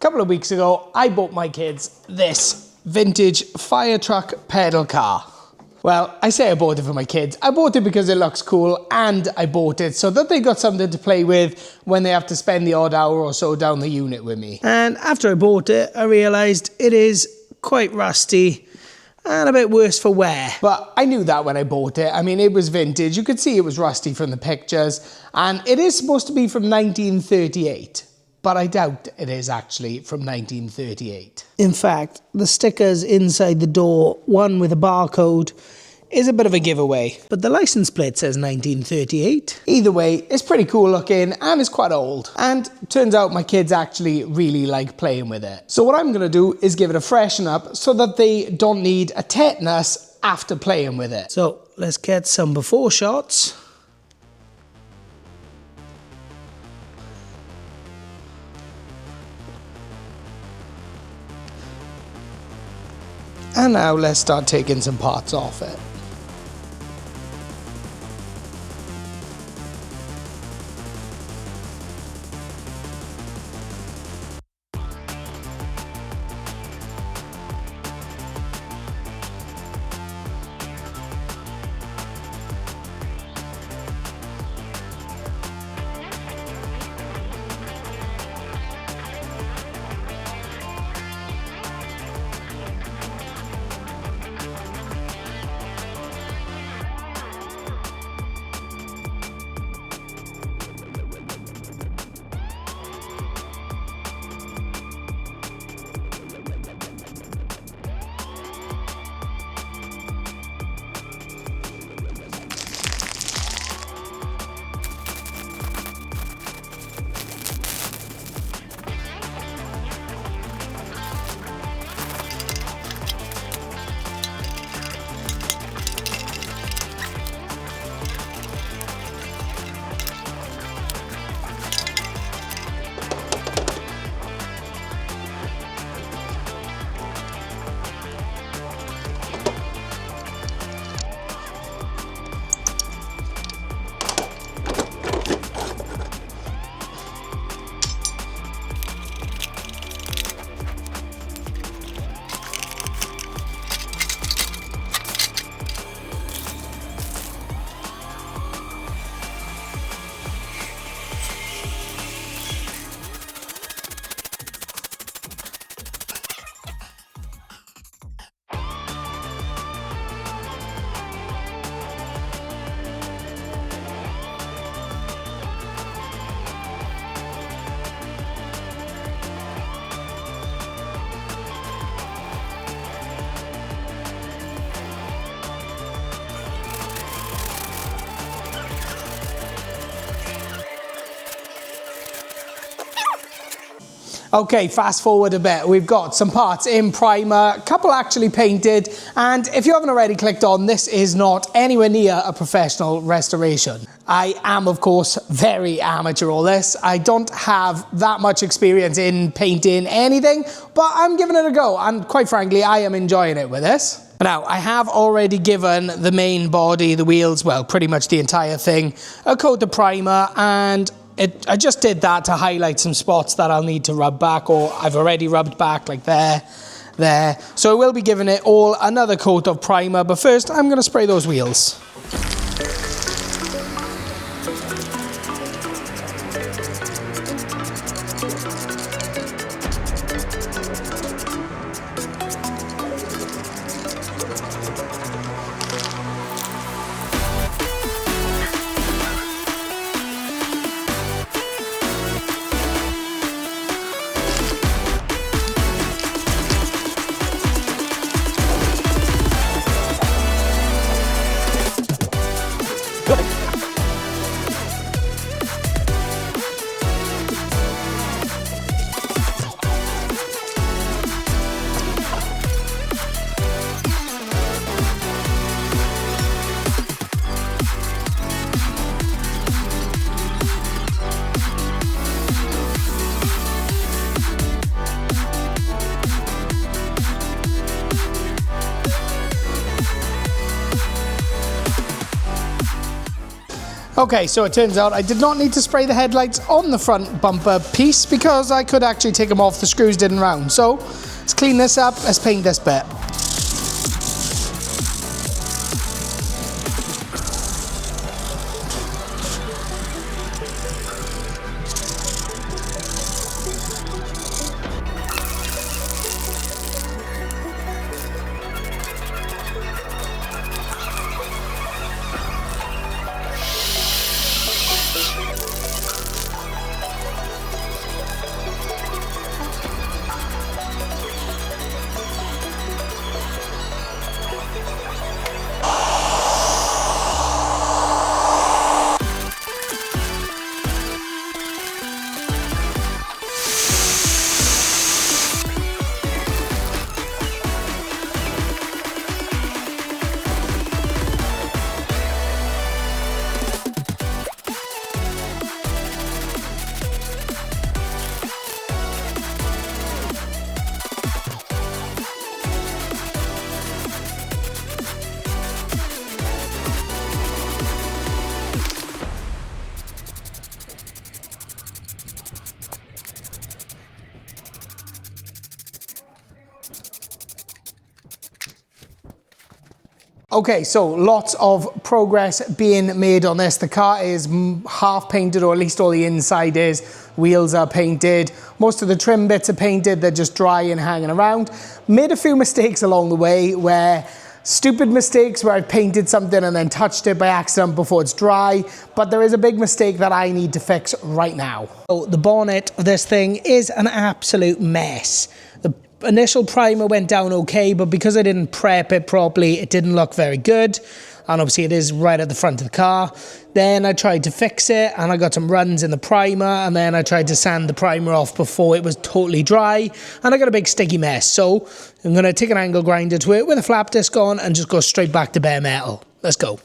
couple of weeks ago, I bought my kids this vintage fire truck pedal car. Well, I say I bought it for my kids. I bought it because it looks cool, and I bought it so that they got something to play with when they have to spend the odd hour or so down the unit with me. And after I bought it, I realised it is quite rusty and a bit worse for wear. But I knew that when I bought it. I mean, it was vintage. You could see it was rusty from the pictures, and it is supposed to be from 1938. But I doubt it is actually from 1938. In fact, the stickers inside the door, one with a barcode, is a bit of a giveaway. But the license plate says 1938. Either way, it's pretty cool looking and it's quite old. And turns out my kids actually really like playing with it. So what I'm going to do is give it a freshen up so that they don't need a tetanus after playing with it. So let's get some before shots. And now let's start taking some parts off it. Okay, fast forward a bit. We've got some parts in primer, a couple actually painted, and if you haven't already clicked on, this is not anywhere near a professional restoration. I am, of course, very amateur all this. I don't have that much experience in painting anything, but I'm giving it a go, and quite frankly, I am enjoying it with this. Now, I have already given the main body, the wheels, well, pretty much the entire thing, a coat of primer, and I just did that to highlight some spots that I'll need to rub back, or I've already rubbed back, like there. So I will be giving it all another coat of primer, but first I'm going to spray those wheels. Okay, so it turns out I did not need to spray the headlights on the front bumper piece because I could actually take them off, the screws didn't round. So let's clean this up, let's paint this bit. Okay, so lots of progress being made on this. The car is half painted, or at least all the inside is. Wheels are painted. Most of the trim bits are painted. They're just dry and hanging around. Made a few mistakes along the way, where stupid mistakes where I painted something and then touched it by accident before it's dry. But there is a big mistake that I need to fix right now. So the bonnet of this thing is an absolute mess. The initial primer went down okay, but because I didn't prep it properly, it didn't look very good. And obviously it is right at the front of the car. Then I tried to fix it and I got some runs in the primer, and then I tried to sand the primer off before it was totally dry, and I got a big sticky mess. So I'm going to take an angle grinder to it with a flap disc on and just go straight back to bare metal. Let's go.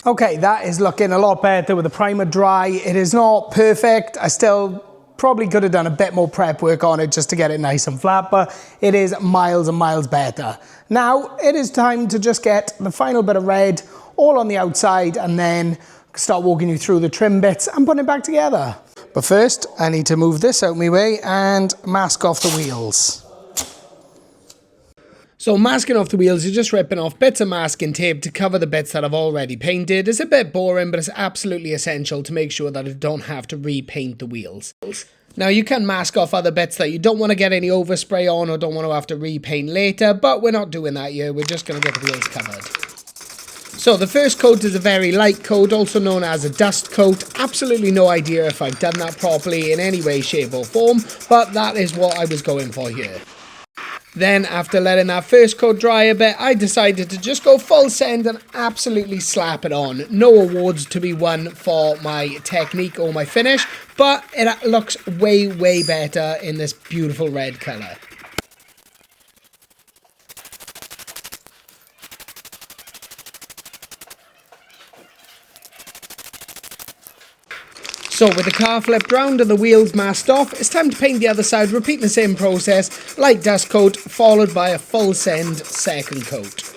Okay, that is looking a lot better with the primer dry. It is not perfect. I still probably could have done a bit more prep work on it just to get it nice and flat, but it is miles and miles better. Now, it is time to just get the final bit of red all on the outside and then start walking you through the trim bits and putting it back together. But first, I need to move this out of my way and mask off the wheels. So masking off the wheels, you're just ripping off bits of masking tape to cover the bits that I've already painted. It's a bit boring, but it's absolutely essential to make sure that I don't have to repaint the wheels. Now you can mask off other bits that you don't want to get any overspray on or don't want to have to repaint later, but we're not doing that here. We're just going to get the wheels covered. So the first coat is a very light coat, also known as a dust coat. Absolutely no idea if I've done that properly in any way, shape or form, but that is what I was going for here. Then, after letting that first coat dry a bit, I decided to just go full send and absolutely slap it on. No awards to be won for my technique or my finish, but it looks way, way better in this beautiful red colour. So with the car flipped round and the wheels masked off, it's time to paint the other side, repeating the same process, light dust coat followed by a full send second coat.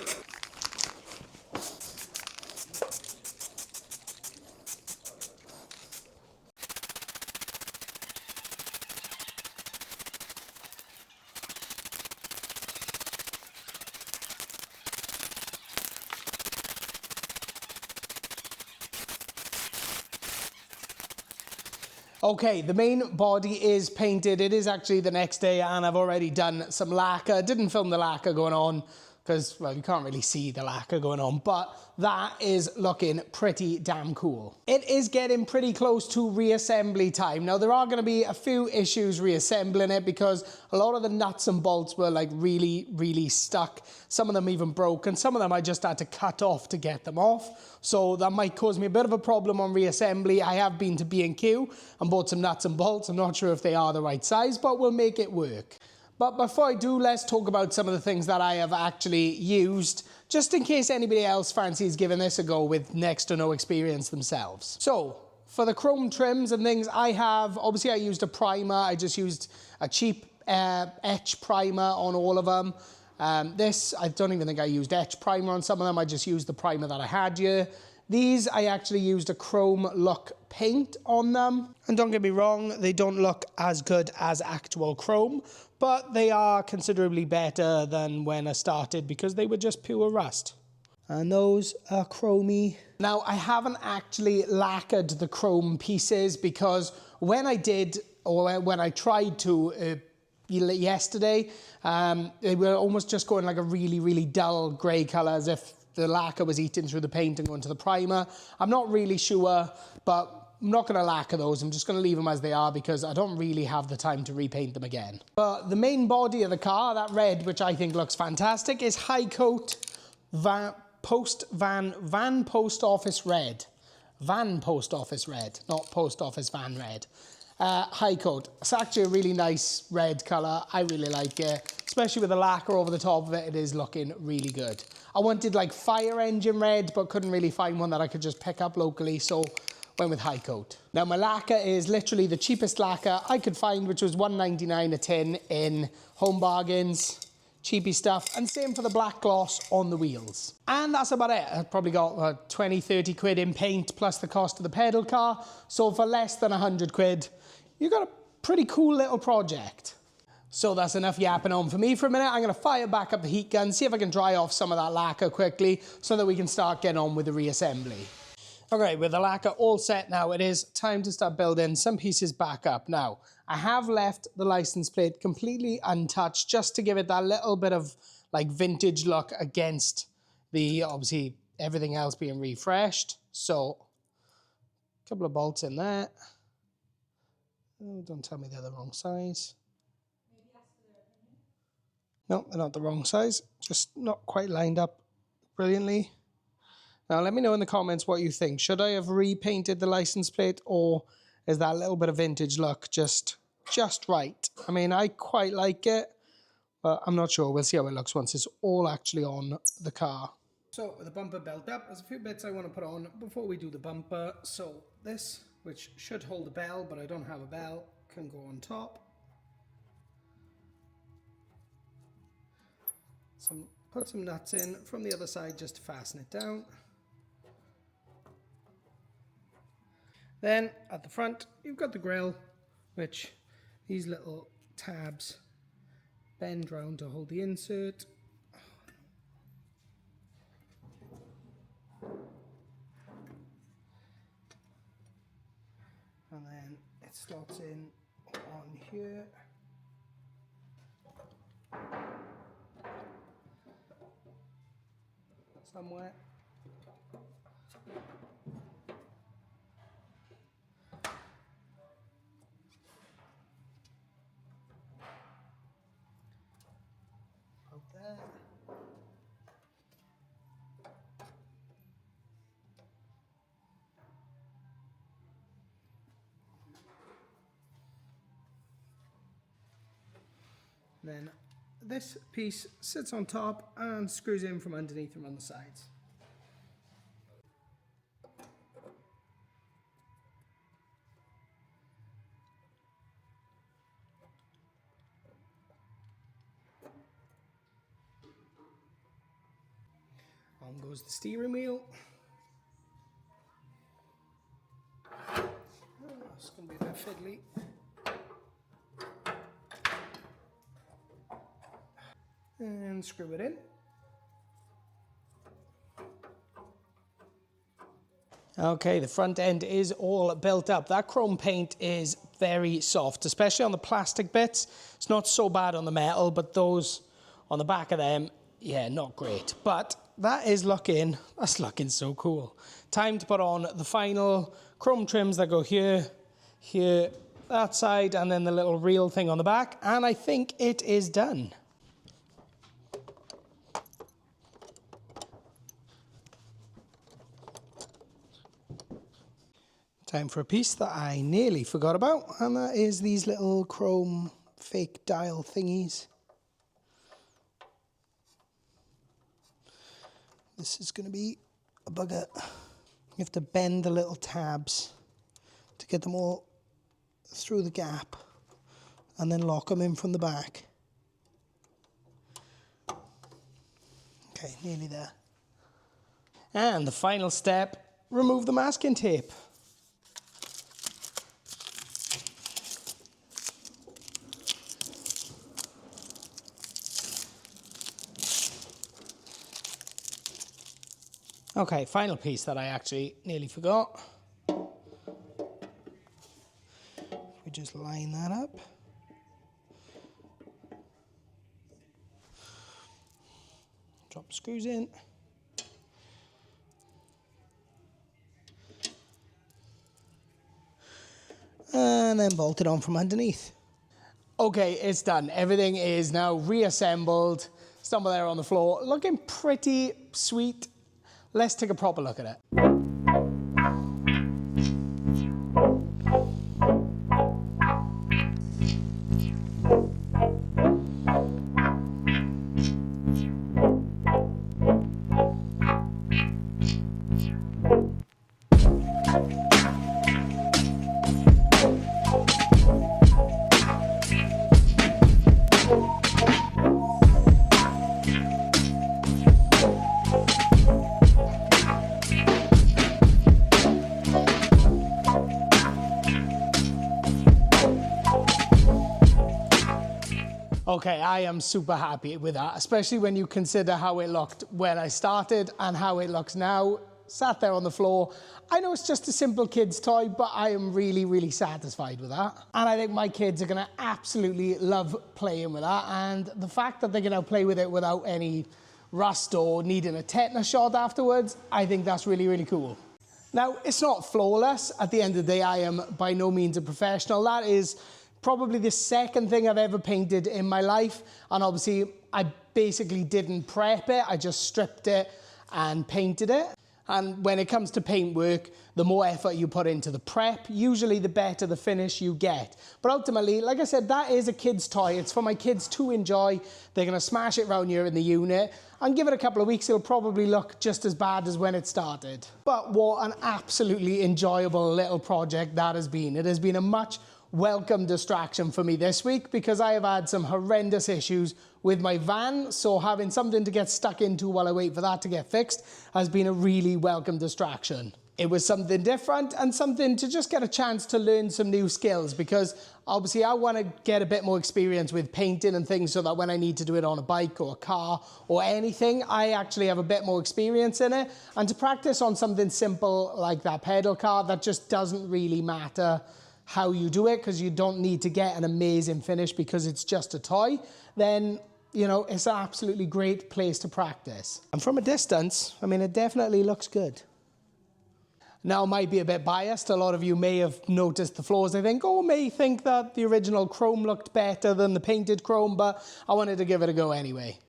Okay, the main body is painted. It is actually the next day and I've already done some lacquer. Didn't film the lacquer going on because, well, you can't really see the lacquer going on, but that is looking pretty damn cool. It is getting pretty close to reassembly time. Now, there are going to be a few issues reassembling it because a lot of the nuts and bolts were like really stuck. Some of them even broke, and some of them I just had to cut off to get them off. So that might cause me a bit of a problem on reassembly. I have been to B&Q and bought some nuts and bolts. I'm not sure if they are the right size, but we'll make it work. But before I do, let's talk about some of the things that I have actually used, just in case anybody else fancies giving this a go with next to no experience themselves. So, for the chrome trims and things, obviously I used a primer. I just used a cheap etch primer on all of them. I don't even think I used etch primer on some of them. I just used the primer that I had here. These, I actually used a chrome look paint on them. And don't get me wrong, they don't look as good as actual chrome, but they are considerably better than when I started because they were just pure rust. And those are chromey. Now, I haven't actually lacquered the chrome pieces because when I did, or when I tried to yesterday, they were almost just going like a really dull grey colour, as if the lacquer was eating through the paint and going to the primer. I'm not really sure, but I'm not going to lacquer those. I'm just going to leave them as they are because I don't really have the time to repaint them again. But the main body of the car, that red, which I think looks fantastic, is High Coat Van Post Office Red. Van Post Office Red, not Post Office Van Red. High Coat. It's actually a really nice red colour. I really like it, especially with the lacquer over the top of it. It is looking really good. I wanted like fire engine red, but couldn't really find one that I could just pick up locally, so went with High Coat. Now, my lacquer is literally the cheapest lacquer I could find, which was $1.99 a tin in Home Bargains. Cheapy stuff, and same for the black gloss on the wheels. And that's about it. I probably got 20, 30 quid in paint plus the cost of the pedal car. So for less than 100 quid, you got a pretty cool little project. So that's enough yapping on for me for a minute. I'm gonna fire back up the heat gun, see if I can dry off some of that lacquer quickly so that we can start getting on with the reassembly. Okay, with the lacquer all set now, it is time to start building some pieces back up. Now, I have left the license plate completely untouched just to give it that little bit of like vintage look against the, obviously, everything else being refreshed. So, a couple of bolts in there. Oh, don't tell me they're the wrong size. No, they're not the wrong size. Just not quite lined up brilliantly. Now, let me know in the comments what you think. Should I have repainted the license plate, or is that little bit of vintage look just right? I mean, I quite like it, but I'm not sure. We'll see how it looks once it's all actually on the car. So, with the bumper built up, there's a few bits I want to put on before we do the bumper. So, this, which should hold a bell, but I don't have a bell, can go on top. Put some nuts in from the other side just to fasten it down. Then at the front, you've got the grille, which these little tabs bend round to hold the insert. And then it slots in on here. Somewhere. Out there. Then this piece sits on top and screws in from underneath and on the sides. On goes the steering wheel. Oh, it's going to be a bit fiddly. And screw it in. Okay, the front end is all built up. That chrome paint is very soft, especially on the plastic bits. It's not so bad on the metal, but those on the back of them, yeah, not great. But that's looking so cool. Time to put on the final chrome trims that go here, here, that side, and then the little reel thing on the back. And I think it is done. Time for a piece that I nearly forgot about, and that is these little chrome fake dial thingies. This is going to be a bugger. You have to bend the little tabs to get them all through the gap and then lock them in from the back. Okay, nearly there. And the final step, remove the masking tape. Okay, final piece that I actually nearly forgot. We just line that up. Drop the screws in. And then bolt it on from underneath. Okay, it's done. Everything is now reassembled. Stumble there on the floor. Looking pretty sweet. Let's take a proper look at it. Okay, I am super happy with that, especially when you consider how it looked when I started and how it looks now, sat there on the floor. I know it's just a simple kid's toy, but I am really, really satisfied with that. And I think my kids are gonna absolutely love playing with that. And the fact that they're gonna play with it without any rust or needing a tetanus shot afterwards, I think that's really, really cool. Now, it's not flawless. At the end of the day, I am by no means a professional. That is probably the second thing I've ever painted in my life. And obviously I basically didn't prep it. I just stripped it and painted it. And when it comes to paint work, the more effort you put into the prep, usually the better the finish you get. But ultimately, like I said, that is a kid's toy. It's for my kids to enjoy. They're gonna smash it around here in the unit and give it a couple of weeks, it'll probably look just as bad as when it started. But what an absolutely enjoyable little project that has been. It has been a much welcome distraction for me this week because I have had some horrendous issues with my van, so having something to get stuck into while I wait for that to get fixed has been a really welcome distraction. It was something different and something to just get a chance to learn some new skills because obviously I want to get a bit more experience with painting and things so that when I need to do it on a bike or a car or anything, I actually have a bit more experience in it. And to practice on something simple like that pedal car, that just doesn't really matter how you do it because you don't need to get an amazing finish because it's just a toy, then you know, it's an absolutely great place to practice. And from a distance, I mean, it definitely looks good. Now, I might be a bit biased. A lot of you may have noticed the flaws, I think, or may think that the original chrome looked better than the painted chrome, but I wanted to give it a go anyway.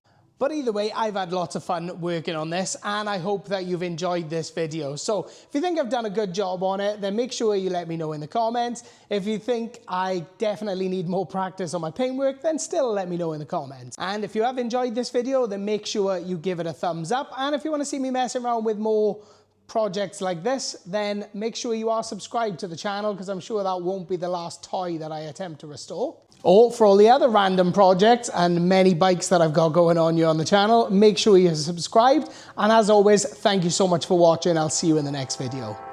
But either way, I've had lots of fun working on this and I hope that you've enjoyed this video. So if you think I've done a good job on it, then make sure you let me know in the comments. If you think I definitely need more practice on my paintwork, then still let me know in the comments. And if you have enjoyed this video, then make sure you give it a thumbs up. And if you want to see me messing around with more projects like this, then make sure you are subscribed to the channel because I'm sure that won't be the last toy that I attempt to restore. Or for all the other random projects and many bikes that I've got going on here on the channel, make sure you're subscribed. And as always, thank you so much for watching. I'll see you in the next video.